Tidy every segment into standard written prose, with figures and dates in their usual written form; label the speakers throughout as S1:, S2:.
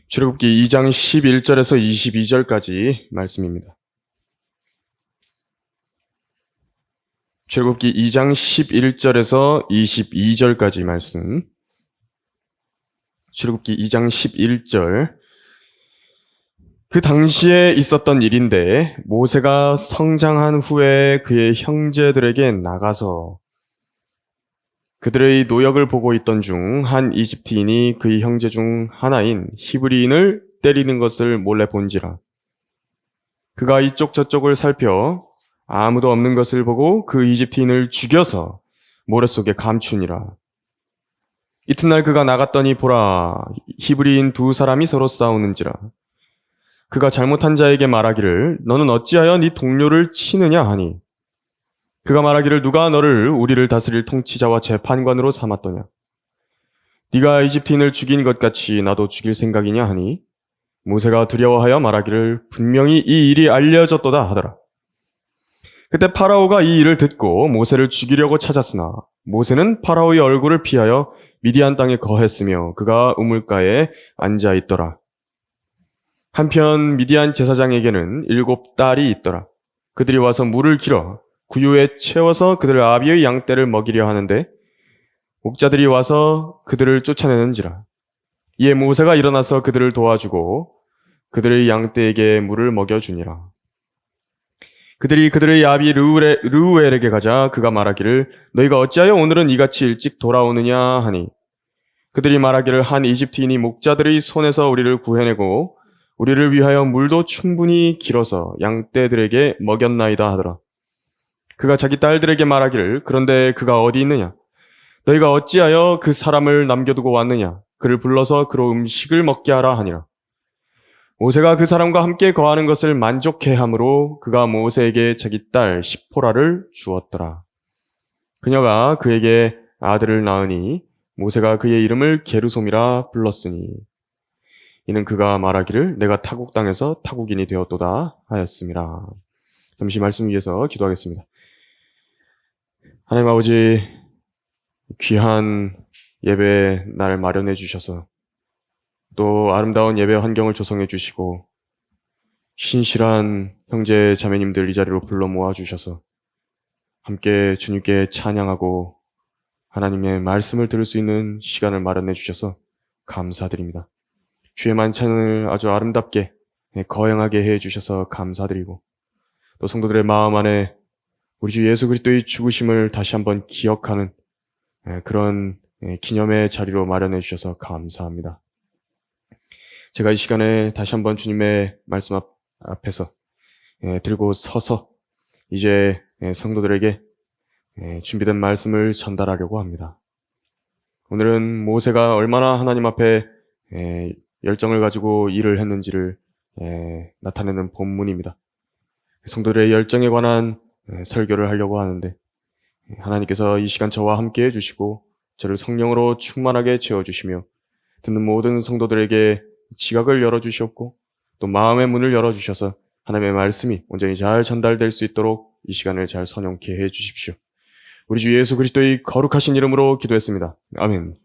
S1: 출애굽기 2장 11절에서 22절까지 말씀입니다. 출애굽기 2장 11절에서 22절까지 말씀. 출애굽기 2장 11절. 그 당시에 있었던 일인데 모세가 성장한 후에 그의 형제들에게 나가서 그들의 노역을 보고 있던 중 한 이집트인이 그의 형제 중 하나인 히브리인을 때리는 것을 몰래 본지라. 그가 이쪽 저쪽을 살펴 아무도 없는 것을 보고 그 이집트인을 죽여서 모래 속에 감추니라. 이튿날 그가 나갔더니 보라, 히브리인 두 사람이 서로 싸우는지라. 그가 잘못한 자에게 말하기를 너는 어찌하여 네 동료를 치느냐 하니, 그가 말하기를 누가 너를 우리를 다스릴 통치자와 재판관으로 삼았더냐. 네가 이집트인을 죽인 것 같이 나도 죽일 생각이냐 하니, 모세가 두려워하여 말하기를 분명히 이 일이 알려졌도다 하더라. 그때 파라오가 이 일을 듣고 모세를 죽이려고 찾았으나 모세는 파라오의 얼굴을 피하여 미디안 땅에 거했으며 그가 우물가에 앉아 있더라. 한편 미디안 제사장에게는 7 딸이 있더라. 그들이 와서 물을 길어 구유에 채워서 그들 아비의 양떼를 먹이려 하는데 목자들이 와서 그들을 쫓아내는지라. 이에 모세가 일어나서 그들을 도와주고 그들의 양떼에게 물을 먹여주니라. 그들이 그들의 아비 르우엘에게 가자 그가 말하기를 너희가 어찌하여 오늘은 이같이 일찍 돌아오느냐 하니, 그들이 말하기를 한 이집트인이 목자들의 손에서 우리를 구해내고 우리를 위하여 물도 충분히 길어서 양떼들에게 먹였나이다 하더라. 그가 자기 딸들에게 말하기를 그런데 그가 어디 있느냐? 너희가 어찌하여 그 사람을 남겨두고 왔느냐? 그를 불러서 그로 음식을 먹게 하라 하니라. 모세가 그 사람과 함께 거하는 것을 만족해하므로 그가 모세에게 자기 딸 시포라를 주었더라. 그녀가 그에게 아들을 낳으니 모세가 그의 이름을 게르솜이라 불렀으니, 이는 그가 말하기를 내가 타국 땅에서 타국인이 되었도다 하였음이라. 잠시 말씀 위해서 기도하겠습니다. 하나님 아버지, 귀한 예배 날 마련해 주셔서 또 아름다운 예배 환경을 조성해 주시고 신실한 형제 자매님들 이 자리로 불러 모아 주셔서 함께 주님께 찬양하고 하나님의 말씀을 들을 수 있는 시간을 마련해 주셔서 감사드립니다. 주의 만찬을 아주 아름답게 거행하게 해 주셔서 감사드리고, 또 성도들의 마음 안에 우리 주 예수 그리스도의 죽으심을 다시 한번 기억하는 그런 기념의 자리로 마련해 주셔서 감사합니다. 제가 이 시간에 다시 한번 주님의 말씀 앞에서 들고 서서 이제 성도들에게 준비된 말씀을 전달하려고 합니다. 오늘은 모세가 얼마나 하나님 앞에 열정을 가지고 일을 했는지를 나타내는 본문입니다. 성도들의 열정에 관한 설교를 하려고 하는데, 하나님께서 이 시간 저와 함께 해주시고 저를 성령으로 충만하게 채워주시며 듣는 모든 성도들에게 지각을 열어주시옵고 또 마음의 문을 열어주셔서 하나님의 말씀이 온전히 잘 전달될 수 있도록 이 시간을 잘 선용케 해주십시오. 우리 주 예수 그리스도의 거룩하신 이름으로 기도했습니다. 아멘.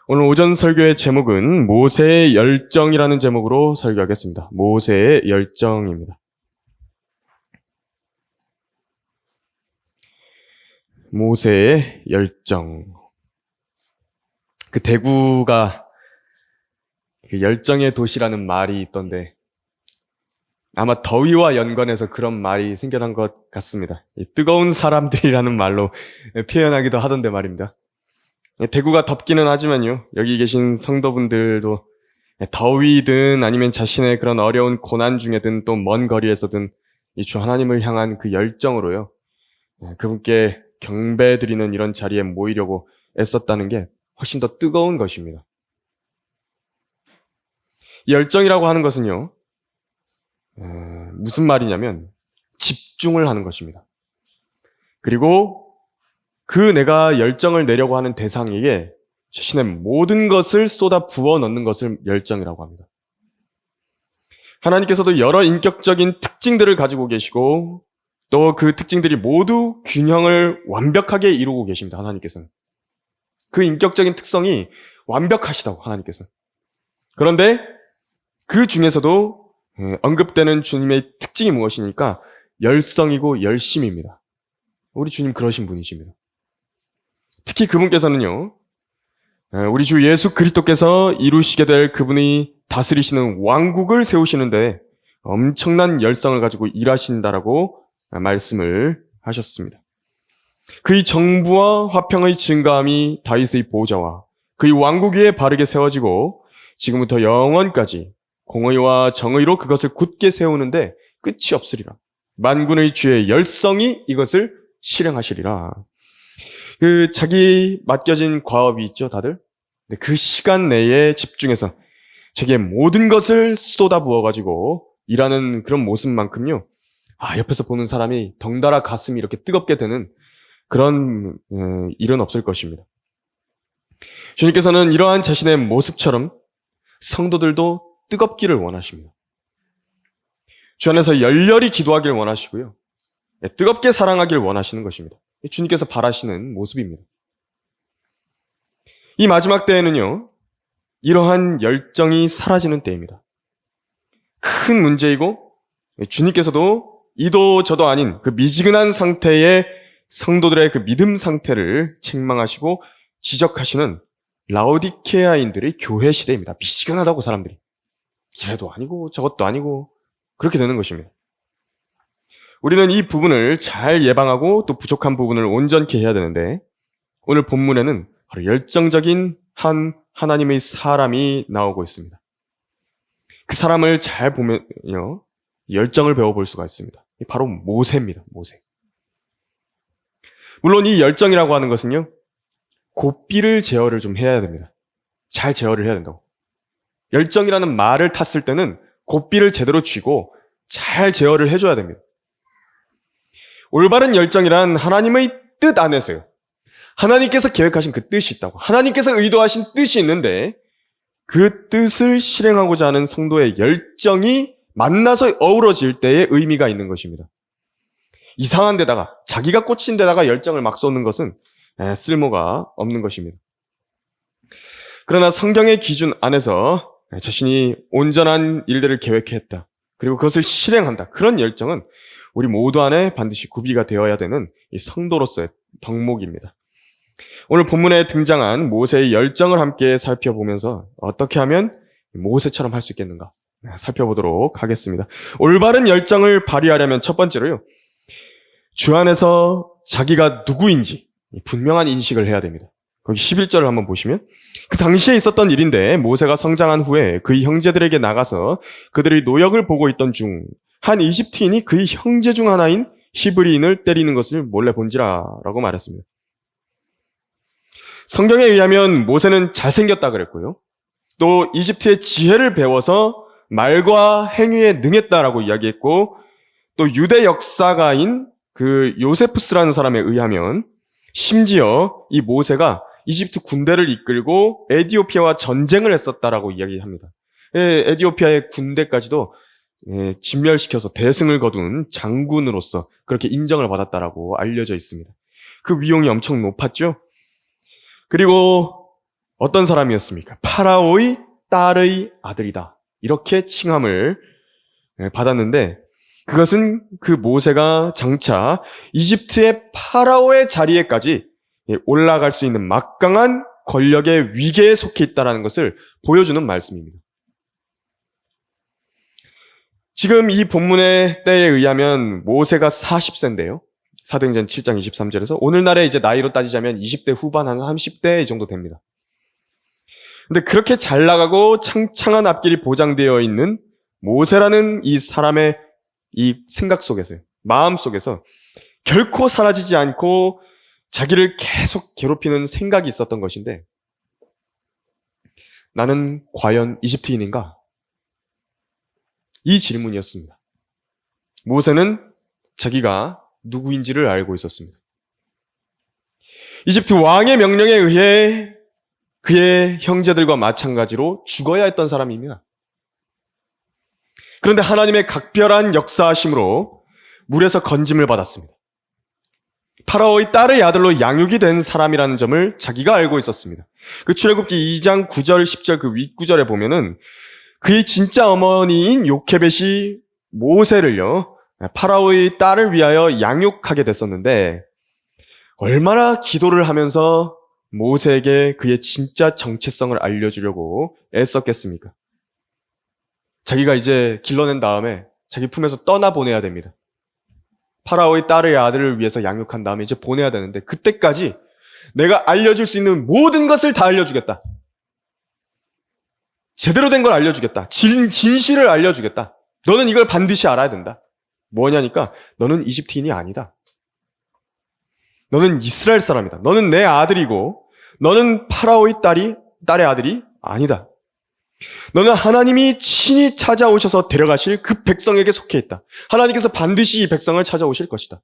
S1: 오늘 오전 설교의 제목은 모세의 열정이라는 제목으로 설교하겠습니다. 모세의 열정입니다. 모세의 열정. 그 대구가 그 열정의 도시라는 말이 있던데 아마 더위와 연관해서 그런 말이 생겨난 것 같습니다. 뜨거운 사람들이라는 말로 표현하기도 하던데 말입니다. 대구가 덥기는 하지만요, 여기 계신 성도분들도 더위든 아니면 자신의 그런 어려운 고난 중에든 또 먼 거리에서든 이 주 하나님을 향한 그 열정으로요, 그분께 경배드리는 이런 자리에 모이려고 애썼다는 게 훨씬 더 뜨거운 것입니다. 이 열정이라고 하는 것은요, 무슨 말이냐면 집중을 하는 것입니다. 그리고 그 내가 열정을 내려고 하는 대상에게 자신의 모든 것을 쏟아 부어 넣는 것을 열정이라고 합니다. 하나님께서도 여러 인격적인 특징들을 가지고 계시고 또 그 특징들이 모두 균형을 완벽하게 이루고 계십니다. 하나님께서는 그 인격적인 특성이 완벽하시다고, 하나님께서는. 그런데 그 중에서도 언급되는 주님의 특징이 무엇이니까 열성이고 열심입니다. 우리 주님 그러신 분이십니다. 특히 그분께서는요, 우리 주 예수 그리스도께서 이루시게 될 그분이 다스리시는 왕국을 세우시는데 엄청난 열성을 가지고 일하신다라고 말씀을 하셨습니다. 그의 정부와 화평의 증가함이 다윗의 보좌와 그의 왕국 위에 바르게 세워지고 지금부터 영원까지 공의와 정의로 그것을 굳게 세우는데 끝이 없으리라. 만군의 주의 열성이 이것을 실행하시리라. 자기 맡겨진 과업이 있죠, 다들? 그 시간 내에 집중해서 자기의 모든 것을 쏟아 부어가지고 일하는 그런 모습만큼요, 옆에서 보는 사람이 덩달아 가슴이 이렇게 뜨겁게 되는 그런 일은 없을 것입니다. 주님께서는 이러한 자신의 모습처럼 성도들도 뜨겁기를 원하십니다. 주 안에서 열렬히 기도하길 원하시고요. 뜨겁게 사랑하길 원하시는 것입니다. 주님께서 바라시는 모습입니다. 이 마지막 때에는요, 이러한 열정이 사라지는 때입니다. 큰 문제이고 주님께서도 이도 저도 아닌 그 미지근한 상태의 성도들의 그 믿음 상태를 책망하시고 지적하시는 라오디케아인들의 교회 시대입니다. 미지근하다고 사람들이. 이래도 아니고 저것도 아니고 그렇게 되는 것입니다. 우리는 이 부분을 잘 예방하고 또 부족한 부분을 온전케 해야 되는데 오늘 본문에는 바로 열정적인 한 하나님의 사람이 나오고 있습니다. 그 사람을 잘 보면요, 열정을 배워볼 수가 있습니다. 바로 모세입니다. 모세. 물론 이 열정이라고 하는 것은요, 고삐를 제어를 좀 해야 됩니다. 잘 제어를 해야 된다고. 열정이라는 말을 탔을 때는 고삐를 제대로 쥐고 잘 제어를 해줘야 됩니다. 올바른 열정이란 하나님의 뜻 안에서요. 하나님께서 계획하신 그 뜻이 있다고. 하나님께서 의도하신 뜻이 있는데 그 뜻을 실행하고자 하는 성도의 열정이 만나서 어우러질 때의 의미가 있는 것입니다. 이상한 데다가 자기가 꽂힌 데다가 열정을 막 쏟는 것은 쓸모가 없는 것입니다. 그러나 성경의 기준 안에서 자신이 온전한 일들을 계획했다. 그리고 그것을 실행한다. 그런 열정은 우리 모두 안에 반드시 구비가 되어야 되는 이 성도로서의 덕목입니다. 오늘 본문에 등장한 모세의 열정을 함께 살펴보면서 어떻게 하면 모세처럼 할 수 있겠는가 살펴보도록 하겠습니다. 올바른 열정을 발휘하려면 첫 번째로요, 주 안에서 자기가 누구인지 분명한 인식을 해야 됩니다. 거기 11절을 한번 보시면 그 당시에 있었던 일인데 모세가 성장한 후에 그의 형제들에게 나가서 그들의 노역을 보고 있던 중 한 이집트인이 그의 형제 중 하나인 히브리인을 때리는 것을 몰래 본지라라고 말했습니다. 성경에 의하면 모세는 잘생겼다 그랬고요. 또 이집트의 지혜를 배워서 말과 행위에 능했다라고 이야기했고, 또 유대 역사가인 그 요세푸스라는 사람에 의하면 심지어 이 모세가 이집트 군대를 이끌고 에디오피아와 전쟁을 했었다라고 이야기합니다. 에디오피아의 군대까지도 진멸시켜서 대승을 거둔 장군으로서 그렇게 인정을 받았다라고 알려져 있습니다. 그 위용이 엄청 높았죠. 그리고 어떤 사람이었습니까? 파라오의 딸의 아들이다. 이렇게 칭함을 받았는데 그것은 그 모세가 장차 이집트의 파라오의 자리에까지 올라갈 수 있는 막강한 권력의 위계에 속해 있다는 것을 보여주는 말씀입니다. 지금 이 본문의 때에 의하면 모세가 40세인데요. 사도행전 7장 23절에서 오늘날의 이제 나이로 따지자면 20대 후반 한 30대 이 정도 됩니다. 근데 그렇게 잘 나가고 창창한 앞길이 보장되어 있는 모세라는 이 사람의 이 생각 속에서요, 마음 속에서 결코 사라지지 않고 자기를 계속 괴롭히는 생각이 있었던 것인데, 나는 과연 이집트인인가? 이 질문이었습니다. 모세는 자기가 누구인지를 알고 있었습니다. 이집트 왕의 명령에 의해 그의 형제들과 마찬가지로 죽어야 했던 사람입니다. 그런데 하나님의 각별한 역사하심으로 물에서 건짐을 받았습니다. 파라오의 딸의 아들로 양육이 된 사람이라는 점을 자기가 알고 있었습니다. 그 출애굽기 2장 9절, 10절 그 윗구절에 보면은 그의 진짜 어머니인 요케벳이 모세를요, 파라오의 딸을 위하여 양육하게 됐었는데, 얼마나 기도를 하면서 모세에게 그의 진짜 정체성을 알려주려고 애썼겠습니까? 자기가 이제 길러낸 다음에 자기 품에서 떠나보내야 됩니다. 파라오의 딸의 아들을 위해서 양육한 다음에 이제 보내야 되는데, 그때까지 내가 알려줄 수 있는 모든 것을 다 알려주겠다. 제대로 된 걸 알려주겠다. 진실을 알려주겠다. 너는 이걸 반드시 알아야 된다. 뭐냐니까 너는 이집트인이 아니다. 너는 이스라엘 사람이다. 너는 내 아들이고 너는 파라오의 딸의 아들이 아니다. 너는 하나님이 친히 찾아오셔서 데려가실 그 백성에게 속해 있다. 하나님께서 반드시 이 백성을 찾아오실 것이다.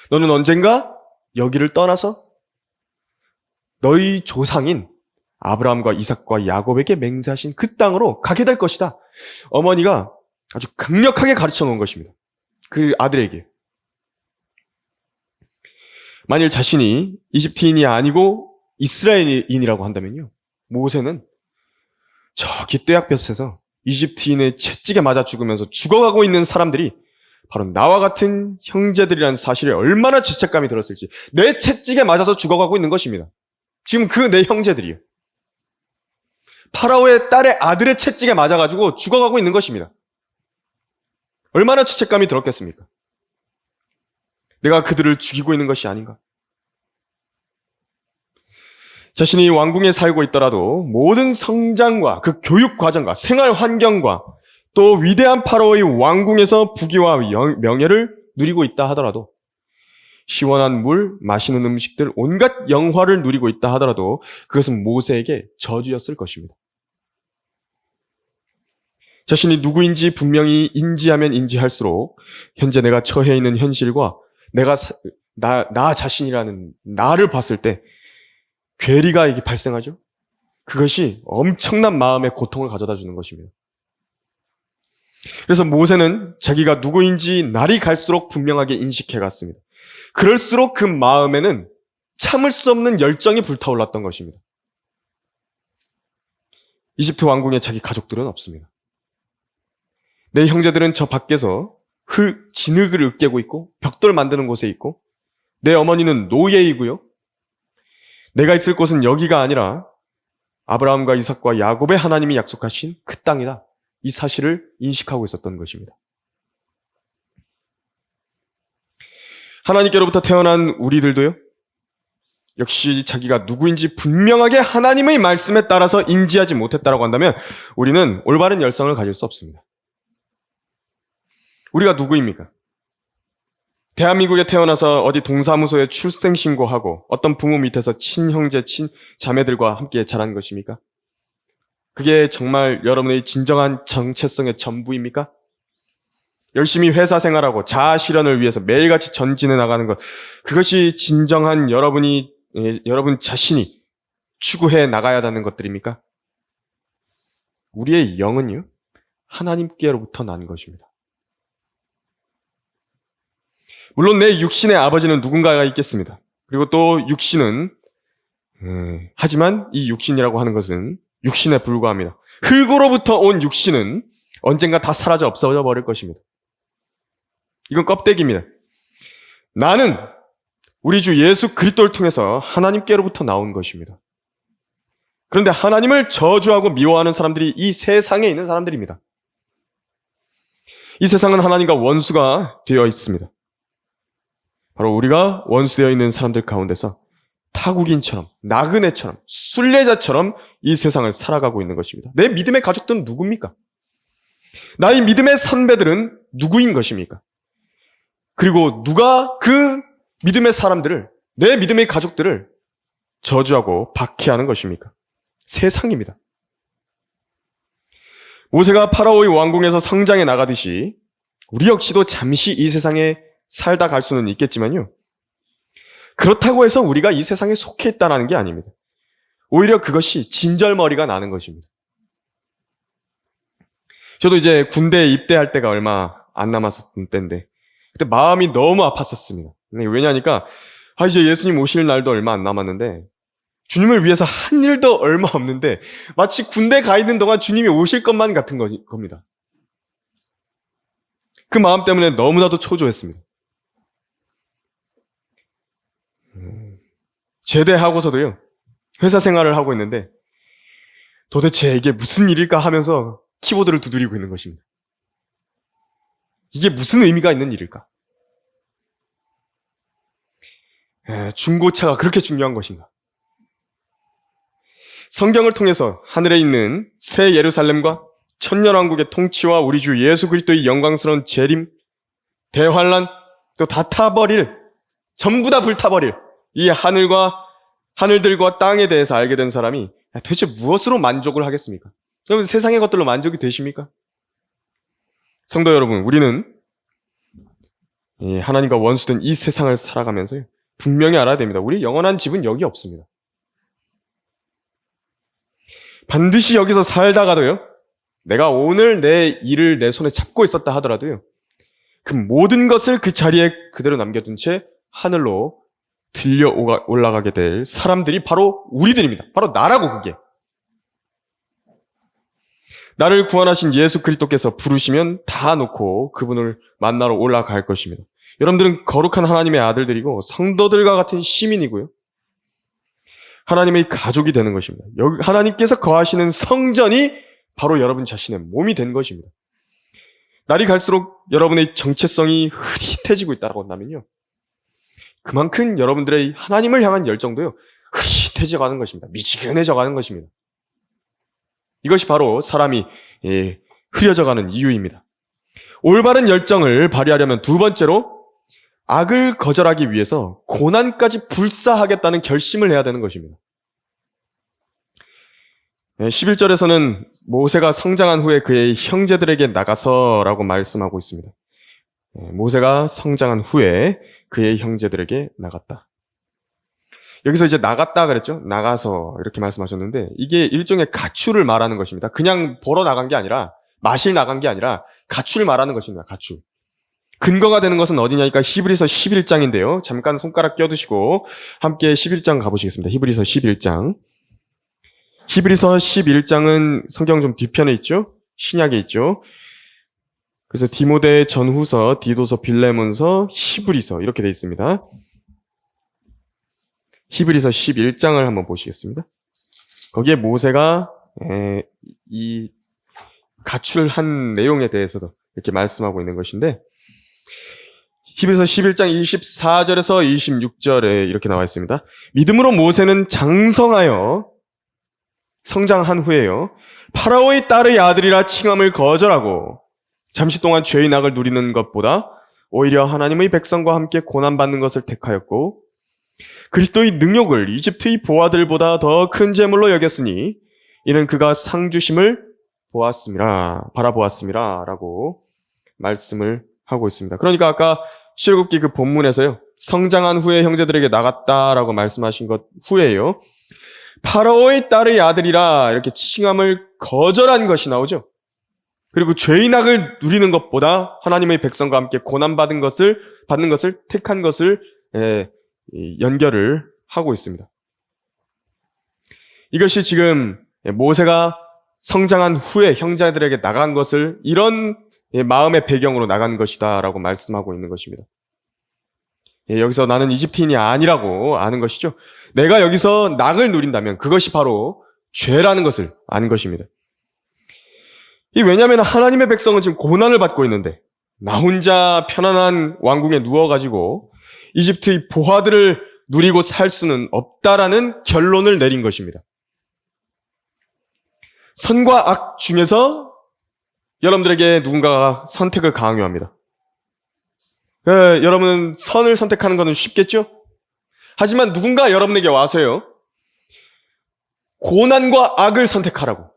S1: 너는 언젠가 여기를 떠나서 너희 조상인 아브라함과 이삭과 야곱에게 맹세하신 그 땅으로 가게 될 것이다. 어머니가 아주 강력하게 가르쳐 놓은 것입니다. 그 아들에게. 만일 자신이 이집트인이 아니고 이스라엘인이라고 한다면요, 모세는 저기 떼약볕에서 이집트인의 채찍에 맞아 죽으면서 죽어가고 있는 사람들이 바로 나와 같은 형제들이라는 사실에 얼마나 죄책감이 들었을지, 내 채찍에 맞아서 죽어가고 있는 것입니다. 지금 그 내 형제들이요, 파라오의 딸의 아들의 채찍에 맞아가지고 죽어가고 있는 것입니다. 얼마나 죄책감이 들었겠습니까? 내가 그들을 죽이고 있는 것이 아닌가? 자신이 왕궁에 살고 있더라도 모든 성장과 그 교육 과정과 생활 환경과 또 위대한 파라오의 왕궁에서 부귀와 명예를 누리고 있다 하더라도, 시원한 물, 맛있는 음식들, 온갖 영화를 누리고 있다 하더라도 그것은 모세에게 저주였을 것입니다. 자신이 누구인지 분명히 인지하면 인지할수록 현재 내가 처해 있는 현실과 나 자신이라는 나를 봤을 때 괴리가 이게 발생하죠. 그것이 엄청난 마음의 고통을 가져다 주는 것입니다. 그래서 모세는 자기가 누구인지 날이 갈수록 분명하게 인식해 갔습니다. 그럴수록 그 마음에는 참을 수 없는 열정이 불타올랐던 것입니다. 이집트 왕궁에 자기 가족들은 없습니다. 내 형제들은 저 밖에서 진흙을 으깨고 있고 벽돌 만드는 곳에 있고, 내 어머니는 노예이고요, 내가 있을 곳은 여기가 아니라 아브라함과 이삭과 야곱의 하나님이 약속하신 그 땅이다. 이 사실을 인식하고 있었던 것입니다. 하나님께로부터 태어난 우리들도요, 역시 자기가 누구인지 분명하게 하나님의 말씀에 따라서 인지하지 못했다라고 한다면 우리는 올바른 열성을 가질 수 없습니다. 우리가 누구입니까? 대한민국에 태어나서 어디 동사무소에 출생신고하고 어떤 부모 밑에서 친형제, 친자매들과 함께 자란 것입니까? 그게 정말 여러분의 진정한 정체성의 전부입니까? 열심히 회사 생활하고 자아 실현을 위해서 매일같이 전진해 나가는 것, 그것이 진정한 여러분 자신이 추구해 나가야 하는 것들입니까? 우리의 영은요, 하나님께로부터 난 것입니다. 물론 내 육신의 아버지는 누군가가 있겠습니다. 그리고 또 육신은 하지만 이 육신이라고 하는 것은 육신에 불과합니다. 흙으로부터 온 육신은 언젠가 다 사라져 없어져 버릴 것입니다. 이건 껍데기입니다. 나는 우리 주 예수 그리스도를 통해서 하나님께로부터 나온 것입니다. 그런데 하나님을 저주하고 미워하는 사람들이 이 세상에 있는 사람들입니다. 이 세상은 하나님과 원수가 되어 있습니다. 바로 우리가 원수되어 있는 사람들 가운데서 타국인처럼, 나그네처럼, 순례자처럼 이 세상을 살아가고 있는 것입니다. 내 믿음의 가족들은 누굽니까? 나의 믿음의 선배들은 누구인 것입니까? 그리고 누가 그 믿음의 사람들을, 내 믿음의 가족들을 저주하고 박해하는 것입니까? 세상입니다. 모세가 파라오의 왕궁에서 성장해 나가듯이 우리 역시도 잠시 이 세상에 살다 갈 수는 있겠지만요, 그렇다고 해서 우리가 이 세상에 속해 있다는 게 아닙니다. 오히려 그것이 진절머리가 나는 것입니다. 저도 이제 군대에 입대할 때가 얼마 안 남았었던 때인데 그때 마음이 너무 아팠었습니다. 왜냐하니까 이제 예수님 오실 날도 얼마 안 남았는데 주님을 위해서 한 일도 얼마 없는데 마치 군대 가 있는 동안 주님이 오실 것만 같은 겁니다. 그 마음 때문에 너무나도 초조했습니다. 제대하고서도요, 회사 생활을 하고 있는데 도대체 이게 무슨 일일까 하면서 키보드를 두드리고 있는 것입니다. 이게 무슨 의미가 있는 일일까? 중고차가 그렇게 중요한 것인가? 성경을 통해서 하늘에 있는 새 예루살렘과 천년왕국의 통치와 우리 주 예수 그리스도의 영광스러운 재림, 대환란, 또 다 타버릴, 전부 다 불타버릴 이 하늘들과 땅에 대해서 알게 된 사람이 도대체 무엇으로 만족을 하겠습니까? 여러분, 세상의 것들로 만족이 되십니까? 성도 여러분, 우리는 하나님과 원수된 이 세상을 살아가면서 분명히 알아야 됩니다. 우리 영원한 집은 여기 없습니다. 반드시 여기서 살다가도요, 내가 오늘 내 일을 내 손에 잡고 있었다 하더라도요, 그 모든 것을 그 자리에 그대로 남겨둔 채 하늘로 들려 올라가게 될 사람들이 바로 우리들입니다. 바로 나라고, 그게. 나를 구원하신 예수 그리스도께서 부르시면 다 놓고 그분을 만나러 올라갈 것입니다. 여러분들은 거룩한 하나님의 아들들이고 성도들과 같은 시민이고요, 하나님의 가족이 되는 것입니다. 하나님께서 거하시는 성전이 바로 여러분 자신의 몸이 된 것입니다. 날이 갈수록 여러분의 정체성이 흐릿해지고 있다고 한다면요, 그만큼 여러분들의 하나님을 향한 열정도요, 흐릿해져 가는 것입니다. 미지근해져 가는 것입니다. 이것이 바로 사람이 흐려져 가는 이유입니다. 올바른 열정을 발휘하려면 두 번째로 악을 거절하기 위해서 고난까지 불사하겠다는 결심을 해야 되는 것입니다. 11절에서는 모세가 성장한 후에 그의 형제들에게 나가서라고 말씀하고 있습니다. 모세가 성장한 후에 그의 형제들에게 나갔다. 여기서 이제 나갔다 그랬죠? 나가서 이렇게 말씀하셨는데 이게 일종의 가출을 말하는 것입니다. 그냥 보러 나간 게 아니라, 마실 나간 게 아니라 가출을 말하는 것입니다. 가출. 근거가 되는 것은 어디냐니까 히브리서 11장인데요. 잠깐 손가락 껴두시고 함께 11장 가보시겠습니다. 히브리서 11장. 히브리서 11장은 성경 좀 뒤편에 있죠? 신약에 있죠? 그래서 디모데 전후서, 디도서, 빌레몬서, 히브리서 이렇게 되어 있습니다. 히브리서 11장을 한번 보시겠습니다. 거기에 모세가 이 가출한 내용에 대해서도 이렇게 말씀하고 있는 것인데, 히브리서 11장 24절에서 26절에 이렇게 나와 있습니다. 믿음으로 모세는 장성하여 성장한 후에요, 파라오의 딸의 아들이라 칭함을 거절하고 잠시 동안 죄의 낙을 누리는 것보다 오히려 하나님의 백성과 함께 고난받는 것을 택하였고 그리스도의 능욕을 이집트의 보아들보다 더 큰 재물로 여겼으니 이는 그가 상 주심을 바라보았습니다 라고 말씀을 하고 있습니다. 그러니까 아까 출애굽기 그 본문에서요, 성장한 후에 형제들에게 나갔다라고 말씀하신 것 후에요, 파라오의 딸의 아들이라 이렇게 칭함을 거절한 것이 나오죠. 그리고 죄의 낙을 누리는 것보다 하나님의 백성과 함께 고난받는 것을 택한 것을 연결을 하고 있습니다. 이것이 지금 모세가 성장한 후에 형제들에게 나간 것을 이런 마음의 배경으로 나간 것이다 라고 말씀하고 있는 것입니다. 여기서 나는 이집트인이 아니라고 아는 것이죠. 내가 여기서 낙을 누린다면 그것이 바로 죄라는 것을 아는 것입니다. 왜냐하면 하나님의 백성은 지금 고난을 받고 있는데 나 혼자 편안한 왕궁에 누워가지고 이집트의 보화들을 누리고 살 수는 없다라는 결론을 내린 것입니다. 선과 악 중에서 여러분들에게 누군가가 선택을 강요합니다. 여러분은 선을 선택하는 것은 쉽겠죠? 하지만 누군가 여러분에게 와서요, 고난과 악을 선택하라고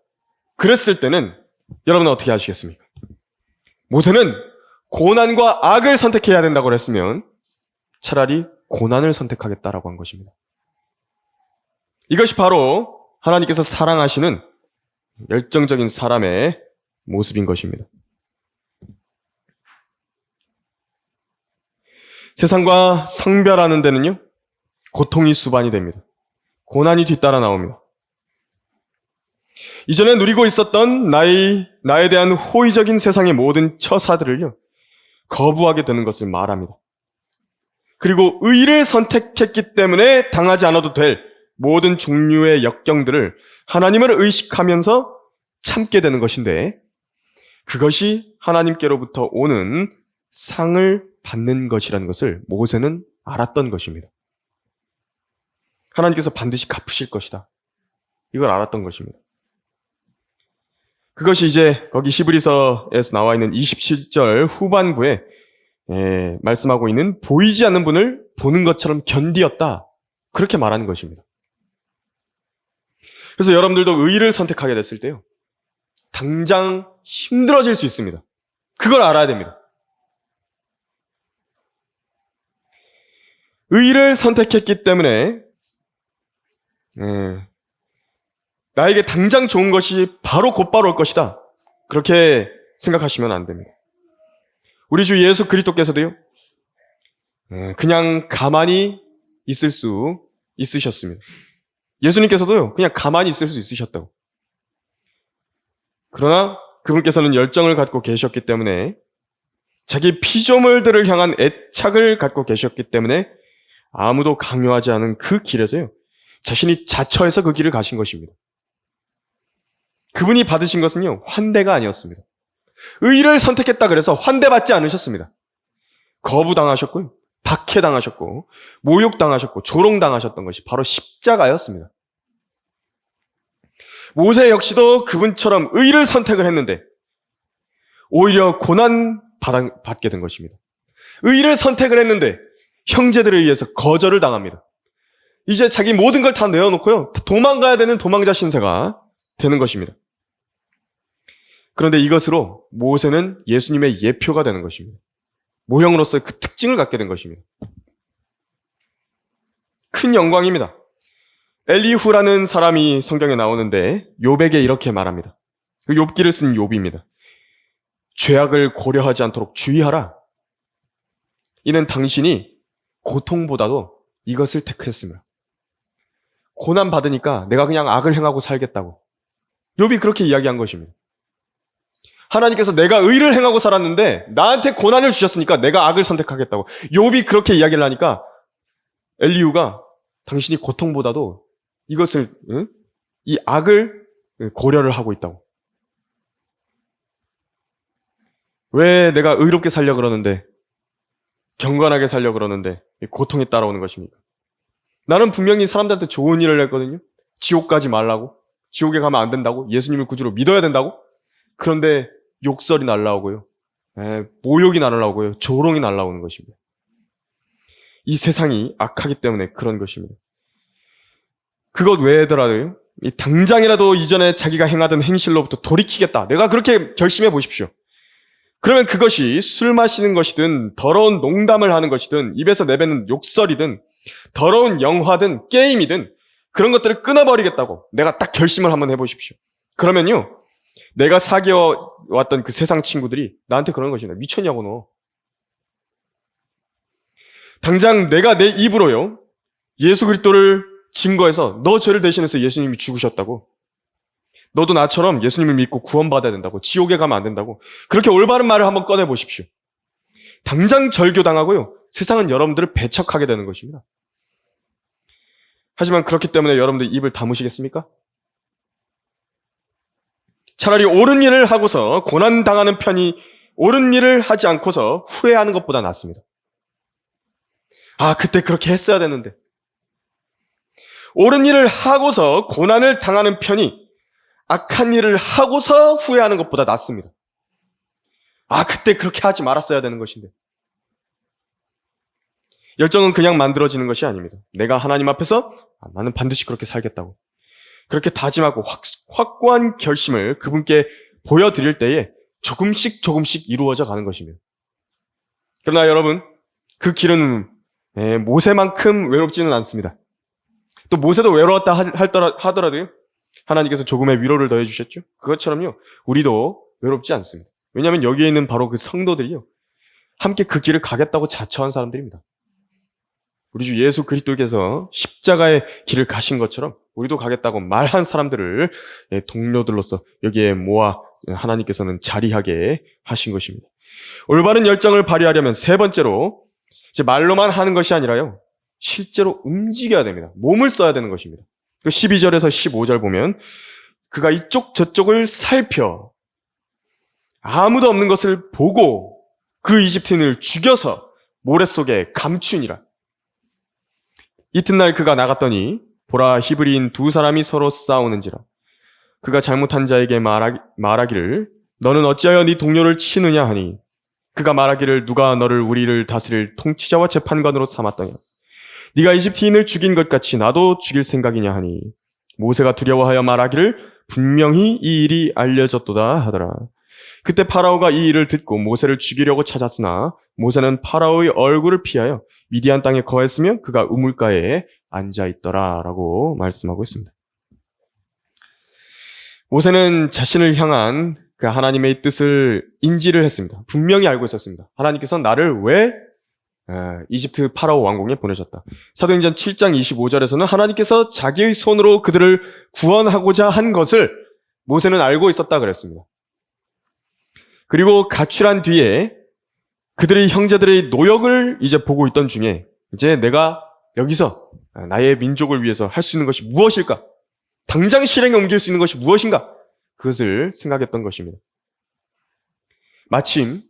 S1: 그랬을 때는 여러분은 어떻게 하시겠습니까? 모세는 고난과 악을 선택해야 된다고 그랬으면 차라리 고난을 선택하겠다라고 한 것입니다. 이것이 바로 하나님께서 사랑하시는 열정적인 사람의 모습인 것입니다. 세상과 성별하는 데는요, 고통이 수반이 됩니다. 고난이 뒤따라 나옵니다. 이전에 누리고 있었던 나에 대한 호의적인 세상의 모든 처사들을요, 거부하게 되는 것을 말합니다. 그리고 의를 선택했기 때문에 당하지 않아도 될 모든 종류의 역경들을 하나님을 의식하면서 참게 되는 것인데, 그것이 하나님께로부터 오는 상을 받는 것이라는 것을 모세는 알았던 것입니다. 하나님께서 반드시 갚으실 것이다. 이걸 알았던 것입니다. 그것이 이제 거기 히브리서에서 나와 있는 27절 후반부에 말씀하고 있는 보이지 않는 분을 보는 것처럼 견디었다. 그렇게 말하는 것입니다. 그래서 여러분들도 의를 선택하게 됐을 때요, 당장 힘들어질 수 있습니다. 그걸 알아야 됩니다. 의를 선택했기 때문에 나에게 당장 좋은 것이 바로 곧바로 올 것이다. 그렇게 생각하시면 안 됩니다. 우리 주 예수 그리스도께서도요, 그냥 가만히 있을 수 있으셨습니다. 예수님께서도요, 그냥 가만히 있을 수 있으셨다고. 그러나 그분께서는 열정을 갖고 계셨기 때문에, 자기 피조물들을 향한 애착을 갖고 계셨기 때문에 아무도 강요하지 않은 그 길에서요, 자신이 자처해서 그 길을 가신 것입니다. 그분이 받으신 것은요, 환대가 아니었습니다. 의를 선택했다 그래서 환대받지 않으셨습니다. 거부당하셨고요, 박해당하셨고, 모욕당하셨고, 조롱당하셨던 것이 바로 십자가였습니다. 모세 역시도 그분처럼 의를 선택을 했는데 오히려 고난받게 된 것입니다. 의를 선택을 했는데 형제들에 의해서 거절을 당합니다. 이제 자기 모든 걸 다 내어놓고요, 도망가야 되는 도망자 신세가 되는 것입니다. 그런데 이것으로 모세는 예수님의 예표가 되는 것입니다. 모형으로서 그 특징을 갖게 된 것입니다. 큰 영광입니다. 엘리후라는 사람이 성경에 나오는데 욥에게 이렇게 말합니다. 그 욥기를 쓴 욥입니다. 죄악을 고려하지 않도록 주의하라. 이는 당신이 고통보다도 이것을 택했으며, 고난 받으니까 내가 그냥 악을 행하고 살겠다고. 욥이 그렇게 이야기한 것입니다. 하나님께서 내가 의를 행하고 살았는데 나한테 고난을 주셨으니까 내가 악을 선택하겠다고. 욥이 그렇게 이야기를 하니까 엘리후가 당신이 고통보다도 이것을, 이 악을 고려를 하고 있다고. 왜 내가 의롭게 살려 그러는데, 경건하게 살려 그러는데 고통이 따라오는 것입니까? 나는 분명히 사람들한테 좋은 일을 했거든요. 지옥 가지 말라고, 지옥에 가면 안 된다고, 예수님을 구주로 믿어야 된다고. 그런데 욕설이 날라오고요, 모욕이 날라오고요, 조롱이 날라오는 것입니다. 이 세상이 악하기 때문에 그런 것입니다. 그것 외에더라도요, 당장이라도 이전에 자기가 행하던 행실로부터 돌이키겠다. 내가 그렇게 결심해 보십시오. 그러면 그것이 술 마시는 것이든, 더러운 농담을 하는 것이든, 입에서 내뱉는 욕설이든, 더러운 영화든, 게임이든, 그런 것들을 끊어버리겠다고 내가 딱 결심을 한번 해보십시오. 그러면요, 내가 사귀어왔던 그 세상 친구들이 나한테 그러는 것입니다. 미쳤냐고 너. 당장 내가 내 입으로요, 예수 그리스도를 증거해서 너 죄를 대신해서 예수님이 죽으셨다고, 너도 나처럼 예수님을 믿고 구원받아야 된다고, 지옥에 가면 안 된다고, 그렇게 올바른 말을 한번 꺼내보십시오. 당장 절교당하고요, 세상은 여러분들을 배척하게 되는 것입니다. 하지만 그렇기 때문에 여러분들 입을 다무시겠습니까? 차라리 옳은 일을 하고서 고난당하는 편이 옳은 일을 하지 않고서 후회하는 것보다 낫습니다. 아, 그때 그렇게 했어야 되는데. 옳은 일을 하고서 고난을 당하는 편이 악한 일을 하고서 후회하는 것보다 낫습니다. 아, 그때 그렇게 하지 말았어야 되는 것인데. 열정은 그냥 만들어지는 것이 아닙니다. 내가 하나님 앞에서 나는 반드시 그렇게 살겠다고, 그렇게 다짐하고 확고한 결심을 그분께 보여드릴 때에 조금씩 이루어져 가는 것입니다. 그러나 여러분, 그 길은 모세만큼 외롭지는 않습니다. 또 모세도 외로웠다 하더라도요, 하나님께서 조금의 위로를 더해 주셨죠. 그것처럼요, 우리도 외롭지 않습니다. 왜냐하면 여기에 있는 바로 그 성도들이요, 함께 그 길을 가겠다고 자처한 사람들입니다. 우리 주 예수 그리스도께서 십자가의 길을 가신 것처럼 우리도 가겠다고 말한 사람들을 동료들로서 여기에 모아 하나님께서는 자리하게 하신 것입니다. 올바른 열정을 발휘하려면 세 번째로 이제 말로만 하는 것이 아니라요, 실제로 움직여야 됩니다. 몸을 써야 되는 것입니다. 12절에서 15절 보면 그가 이쪽 저쪽을 살펴 아무도 없는 것을 보고 그 이집트인을 죽여서 모래 속에 감추니라. 이튿날 그가 나갔더니 보라, 히브리인 두 사람이 서로 싸우는지라. 그가 잘못한 자에게 말하기를 너는 어찌하여 네 동료를 치느냐 하니, 그가 말하기를 누가 너를 우리를 다스릴 통치자와 재판관으로 삼았더냐. 네가 이집트인을 죽인 것 같이 나도 죽일 생각이냐 하니, 모세가 두려워하여 말하기를 분명히 이 일이 알려졌도다 하더라. 그때 파라오가 이 일을 듣고 모세를 죽이려고 찾았으나 모세는 파라오의 얼굴을 피하여 미디안 땅에 거했으며 그가 우물가에 앉아있더라 라고 말씀하고 있습니다. 모세는 자신을 향한 그 하나님의 뜻을 인지를 했습니다. 분명히 알고 있었습니다. 하나님께서 나를 왜 이집트 파라오 왕궁에 보내셨다. 사도행전 7장 25절에서는 하나님께서 자기의 손으로 그들을 구원하고자 한 것을 모세는 알고 있었다 그랬습니다. 그리고 가출한 뒤에 그들의 형제들의 노역을 이제 보고 있던 중에 이제 내가 여기서 나의 민족을 위해서 할 수 있는 것이 무엇일까? 당장 실행에 옮길 수 있는 것이 무엇인가? 그것을 생각했던 것입니다. 마침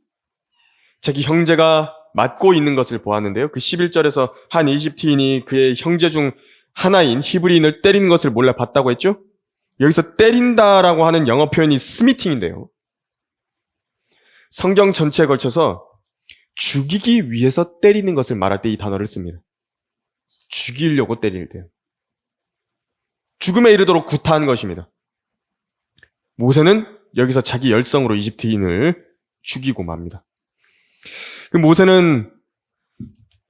S1: 자기 형제가 맞고 있는 것을 보았는데요. 그 11절에서 한 이집트인이 그의 형제 중 하나인 히브리인을 때리는 것을 몰래 봤다고 했죠? 여기서 때린다라고 하는 영어 표현이 스미팅인데요. 성경 전체에 걸쳐서 죽이기 위해서 때리는 것을 말할 때 이 단어를 씁니다. 죽이려고 때릴 때요. 죽음에 이르도록 구타한 것입니다. 모세는 여기서 자기 열성으로 이집트인을 죽이고 맙니다. 그 모세는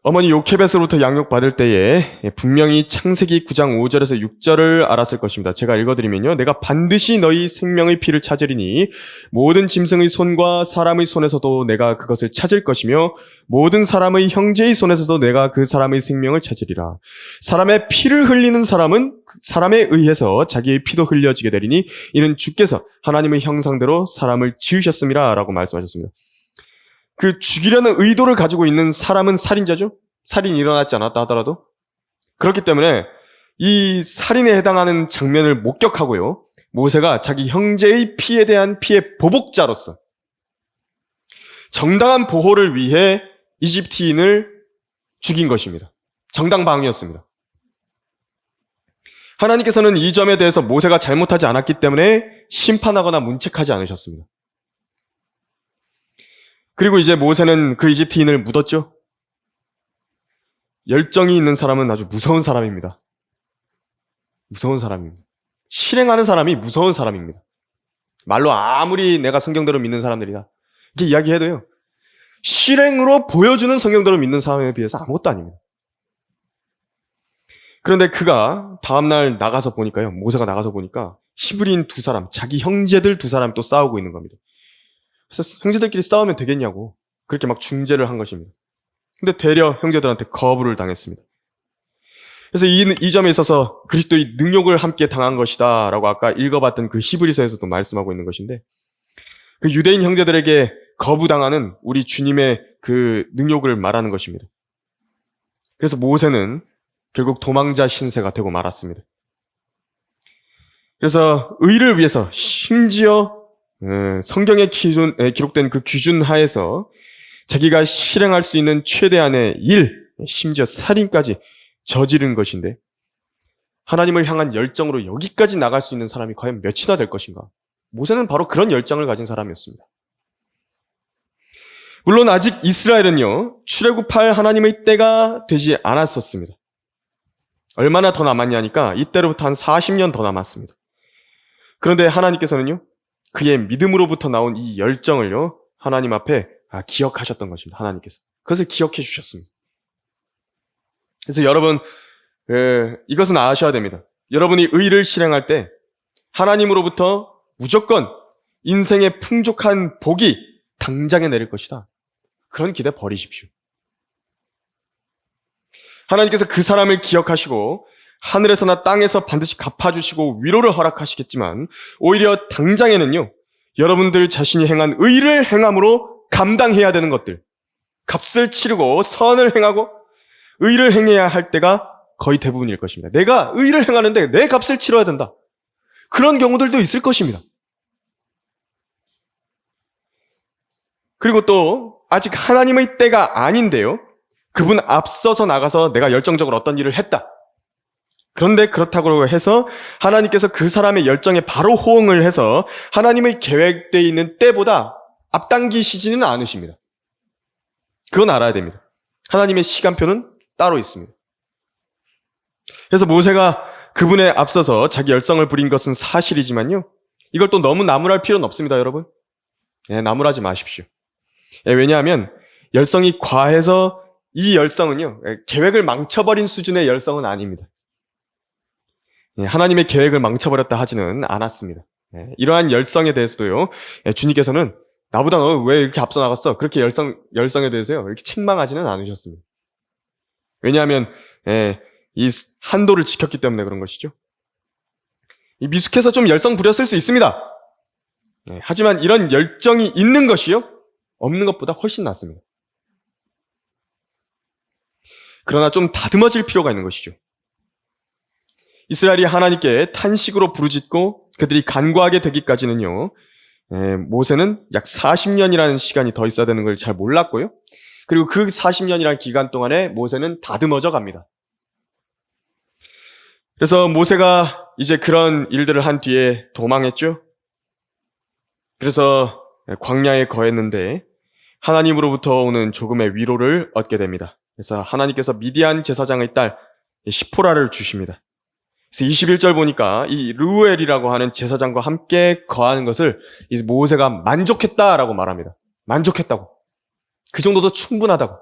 S1: 어머니 요케벳으로부터 양육받을 때에 분명히 창세기 9장 5절에서 6절을 알았을 것입니다. 제가 읽어드리면요. 내가 반드시 너희 생명의 피를 찾으리니 모든 짐승의 손과 사람의 손에서도 내가 그것을 찾을 것이며 모든 사람의 형제의 손에서도 내가 그 사람의 생명을 찾으리라. 사람의 피를 흘리는 사람은 사람에 의해서 자기의 피도 흘려지게 되리니 이는 주께서 하나님의 형상대로 사람을 지으셨음이라 라고 말씀하셨습니다. 그 죽이려는 의도를 가지고 있는 사람은 살인자죠? 살인이 일어났지 않았다 하더라도. 그렇기 때문에 이 살인에 해당하는 장면을 목격하고요. 모세가 자기 형제의 피에 대한 피의 보복자로서 정당한 보호를 위해 이집트인을 죽인 것입니다. 정당방위였습니다. 하나님께서는 이 점에 대해서 모세가 잘못하지 않았기 때문에 심판하거나 문책하지 않으셨습니다. 그리고 이제 모세는 그 이집트인을 묻었죠. 열정이 있는 사람은 아주 무서운 사람입니다. 무서운 사람입니다. 실행하는 사람이 무서운 사람입니다. 말로 아무리 내가 성경대로 믿는 사람들이다 이렇게 이야기해도요. 실행으로 보여주는 성경대로 믿는 사람에 비해서 아무것도 아닙니다. 그런데 그가 다음날 나가서 보니까요. 모세가 나가서 보니까 히브리인 두 사람, 자기 형제들 두 사람이 또 싸우고 있는 겁니다. 그래서 형제들끼리 싸우면 되겠냐고 그렇게 막 중재를 한 것입니다. 근데 되려 형제들한테 거부를 당했습니다. 그래서 이 점에 있어서 그리스도의 능욕을 함께 당한 것이다 라고 아까 읽어봤던 그 히브리서에서도 말씀하고 있는 것인데, 그 유대인 형제들에게 거부당하는 우리 주님의 그 능욕을 말하는 것입니다. 그래서 모세는 결국 도망자 신세가 되고 말았습니다. 그래서 의를 위해서 심지어 성경에 기록된 그 기준 하에서 자기가 실행할 수 있는 최대한의 일, 심지어 살인까지 저지른 것인데 하나님을 향한 열정으로 여기까지 나갈 수 있는 사람이 과연 몇이나 될 것인가? 모세는 바로 그런 열정을 가진 사람이었습니다. 물론 아직 이스라엘은요, 출애굽할 하나님의 때가 되지 않았었습니다. 얼마나 더 남았냐니까 이때로부터 한 40년 더 남았습니다. 그런데 하나님께서는요, 그의 믿음으로부터 나온 이 열정을요, 하나님 앞에 기억하셨던 것입니다. 하나님께서. 그것을 기억해 주셨습니다. 그래서 여러분, 이것은 아셔야 됩니다. 여러분이 의를 실행할 때 하나님으로부터 무조건 인생의 풍족한 복이 당장에 내릴 것이다. 그런 기대 버리십시오. 하나님께서 그 사람을 기억하시고 하늘에서나 땅에서 반드시 갚아주시고 위로를 허락하시겠지만 오히려 당장에는요, 여러분들 자신이 행한 의를 행함으로 감당해야 되는 것들, 값을 치르고 선을 행하고 의를 행해야 할 때가 거의 대부분일 것입니다. 내가 의를 행하는데 내 값을 치러야 된다. 그런 경우들도 있을 것입니다. 그리고 또 아직 하나님의 때가 아닌데요, 그분 앞서서 나가서 내가 열정적으로 어떤 일을 했다. 그런데 그렇다고 해서 하나님께서 그 사람의 열정에 바로 호응을 해서 하나님의 계획되어 있는 때보다 앞당기시지는 않으십니다. 그건 알아야 됩니다. 하나님의 시간표는 따로 있습니다. 그래서 모세가 그분에 앞서서 자기 열성을 부린 것은 사실이지만요, 이걸 또 너무 나무랄 필요는 없습니다, 여러분. 나무라지 마십시오. 왜냐하면 열성이 과해서 이 열성은요, 계획을 망쳐버린 수준의 열성은 아닙니다. 하나님의 계획을 망쳐버렸다 하지는 않았습니다. 이러한 열성에 대해서도요, 주님께서는 나보다 너 왜 이렇게 앞서 나갔어? 그렇게 열성에 대해서요, 이렇게 책망하지는 않으셨습니다. 왜냐하면 이 한도를 지켰기 때문에 그런 것이죠. 이 미숙해서 좀 열성 부렸을 수 있습니다. 하지만 이런 열정이 있는 것이요, 없는 것보다 훨씬 낫습니다. 그러나 좀 다듬어질 필요가 있는 것이죠. 이스라엘이 하나님께 탄식으로 부르짖고 그들이 간구하게 되기까지는요, 모세는 약 40년이라는 시간이 더 있어야 되는 걸 잘 몰랐고요. 그리고 그 40년이라는 기간 동안에 모세는 다듬어져 갑니다. 그래서 모세가 이제 그런 일들을 한 뒤에 도망했죠. 그래서 광야에 거했는데 하나님으로부터 오는 조금의 위로를 얻게 됩니다. 그래서 하나님께서 미디안 제사장의 딸 시포라를 주십니다. 그래서 21절 보니까 이 르우엘이라고 하는 제사장과 함께 거하는 것을 이 모세가 만족했다라고 말합니다. 만족했다고. 그 정도도 충분하다고.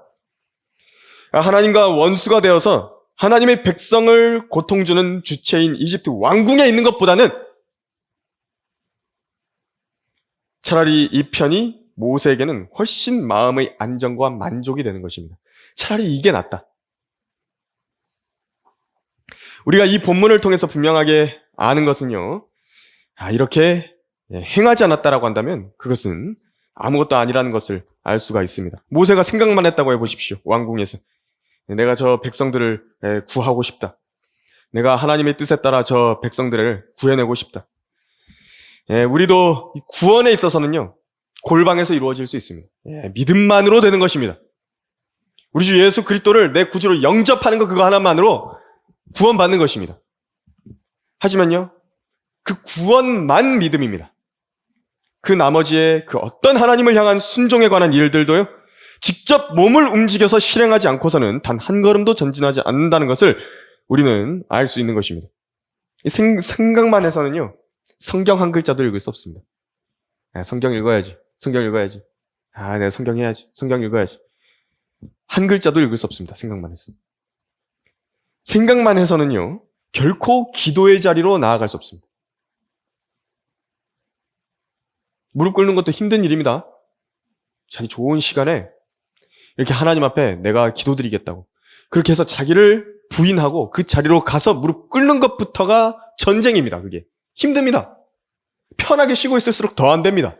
S1: 하나님과 원수가 되어서 하나님의 백성을 고통주는 주체인 이집트 왕궁에 있는 것보다는 차라리 이 편이 모세에게는 훨씬 마음의 안정과 만족이 되는 것입니다. 차라리 이게 낫다. 우리가 이 본문을 통해서 분명하게 아는 것은요, 이렇게 행하지 않았다라고 한다면 그것은 아무것도 아니라는 것을 알 수가 있습니다. 모세가 생각만 했다고 해보십시오. 왕궁에서 내가 저 백성들을 구하고 싶다. 내가 하나님의 뜻에 따라 저 백성들을 구해내고 싶다. 우리도 구원에 있어서는요, 골방에서 이루어질 수 있습니다. 믿음만으로 되는 것입니다. 우리 주 예수 그리스도를 내 구주로 영접하는 것, 그거 하나만으로 구원받는 것입니다. 하지만요, 그 구원만 믿음입니다. 그 나머지의 그 어떤 하나님을 향한 순종에 관한 일들도요, 직접 몸을 움직여서 실행하지 않고서는 단 한 걸음도 전진하지 않는다는 것을 우리는 알 수 있는 것입니다. 이 생각만 해서는요, 성경 한 글자도 읽을 수 없습니다. 성경 읽어야지. 성경 읽어야지. 내가 성경 해야지. 성경 읽어야지. 한 글자도 읽을 수 없습니다. 생각만 해서. 생각만 해서는요, 결코 기도의 자리로 나아갈 수 없습니다. 무릎 꿇는 것도 힘든 일입니다. 자기 좋은 시간에 이렇게 하나님 앞에 내가 기도드리겠다고. 그렇게 해서 자기를 부인하고 그 자리로 가서 무릎 꿇는 것부터가 전쟁입니다. 그게. 힘듭니다. 편하게 쉬고 있을수록 더 안 됩니다.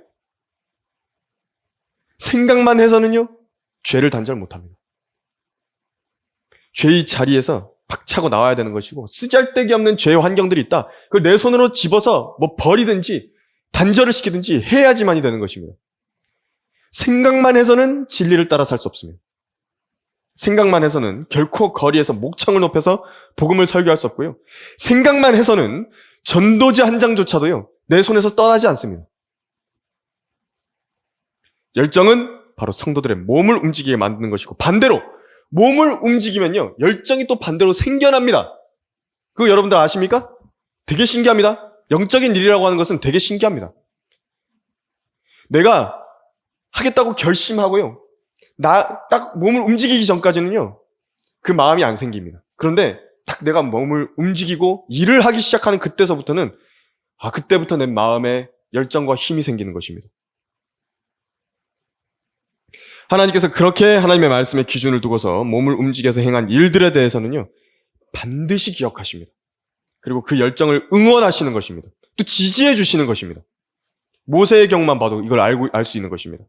S1: 생각만 해서는요, 죄를 단절 못합니다. 죄의 자리에서 박차고 나와야 되는 것이고, 쓰잘데기 없는 죄의 환경들이 있다. 그걸 내 손으로 집어서 버리든지 단절을 시키든지 해야지만이 되는 것입니다. 생각만 해서는 진리를 따라 살 수 없습니다. 생각만 해서는 결코 거리에서 목청을 높여서 복음을 설교할 수 없고요. 생각만 해서는 전도지 한 장조차도요, 내 손에서 떠나지 않습니다. 열정은 바로 성도들의 몸을 움직이게 만드는 것이고, 반대로 몸을 움직이면요, 열정이 또 반대로 생겨납니다. 그거 여러분들 아십니까? 되게 신기합니다. 영적인 일이라고 하는 것은 되게 신기합니다. 내가 하겠다고 결심하고요, 딱 몸을 움직이기 전까지는요, 그 마음이 안 생깁니다. 그런데 딱 내가 몸을 움직이고 일을 하기 시작하는 그때서부터는 그때부터 내 마음에 열정과 힘이 생기는 것입니다. 하나님께서 그렇게 하나님의 말씀에 기준을 두고서 몸을 움직여서 행한 일들에 대해서는요, 반드시 기억하십니다. 그리고 그 열정을 응원하시는 것입니다. 또 지지해 주시는 것입니다. 모세의 경우만 봐도 이걸 알 수 있는 것입니다.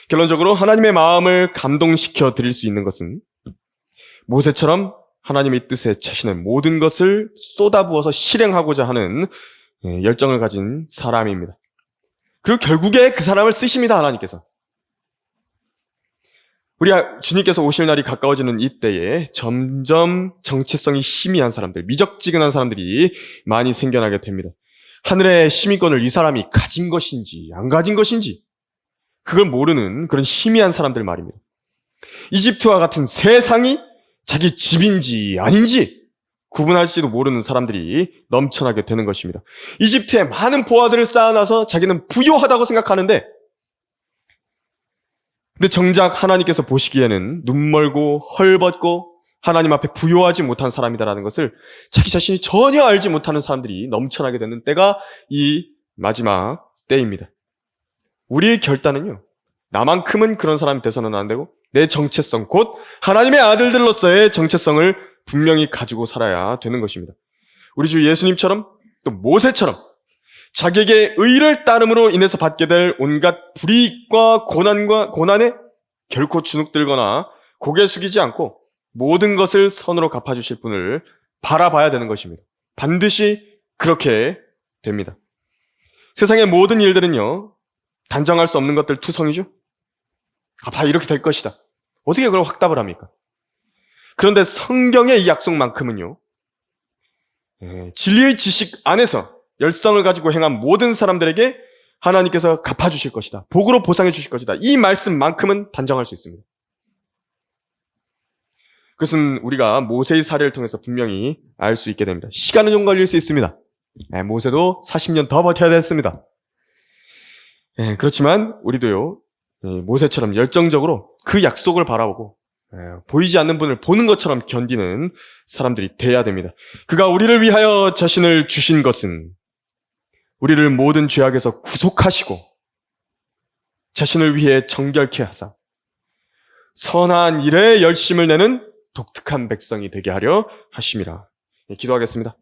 S1: 결론적으로 하나님의 마음을 감동시켜 드릴 수 있는 것은 모세처럼 하나님의 뜻에 자신의 모든 것을 쏟아부어서 실행하고자 하는 열정을 가진 사람입니다. 그리고 결국에 그 사람을 쓰십니다, 하나님께서. 우리 주님께서 오실 날이 가까워지는 이때에 점점 정체성이 희미한 사람들, 미적지근한 사람들이 많이 생겨나게 됩니다. 하늘의 시민권을 이 사람이 가진 것인지 안 가진 것인지 그걸 모르는 그런 희미한 사람들 말입니다. 이집트와 같은 세상이 자기 집인지 아닌지 구분할지도 모르는 사람들이 넘쳐나게 되는 것입니다. 이집트에 많은 보화들을 쌓아놔서 자기는 부유하다고 생각하는데, 근데 정작 하나님께서 보시기에는 눈멀고 헐벗고 하나님 앞에 부유하지 못한 사람이다라는 것을 자기 자신이 전혀 알지 못하는 사람들이 넘쳐나게 되는 때가 이 마지막 때입니다. 우리의 결단은요, 나만큼은 그런 사람이 돼서는 안 되고 내 정체성, 곧 하나님의 아들들로서의 정체성을 분명히 가지고 살아야 되는 것입니다. 우리 주 예수님처럼 또 모세처럼 자기에게 의를 따름으로 인해서 받게 될 온갖 불이익과 고난에 결코 주눅들거나 고개 숙이지 않고 모든 것을 선으로 갚아주실 분을 바라봐야 되는 것입니다. 반드시 그렇게 됩니다. 세상의 모든 일들은요, 단정할 수 없는 것들 투성이죠. 이렇게 될 것이다. 어떻게 그걸 확답을 합니까? 그런데 성경의 이 약속만큼은요, 진리의 지식 안에서 열성을 가지고 행한 모든 사람들에게 하나님께서 갚아주실 것이다. 복으로 보상해 주실 것이다. 이 말씀만큼은 단정할 수 있습니다. 그것은 우리가 모세의 사례를 통해서 분명히 알 수 있게 됩니다. 시간은 좀 걸릴 수 있습니다. 모세도 40년 더 버텨야 됐습니다. 그렇지만 우리도요, 모세처럼 열정적으로 그 약속을 바라보고 보이지 않는 분을 보는 것처럼 견디는 사람들이 돼야 됩니다. 그가 우리를 위하여 자신을 주신 것은 우리를 모든 죄악에서 구속하시고 자신을 위해 정결케 하사 선한 일에 열심을 내는 독특한 백성이 되게 하려 하심이라. 기도하겠습니다.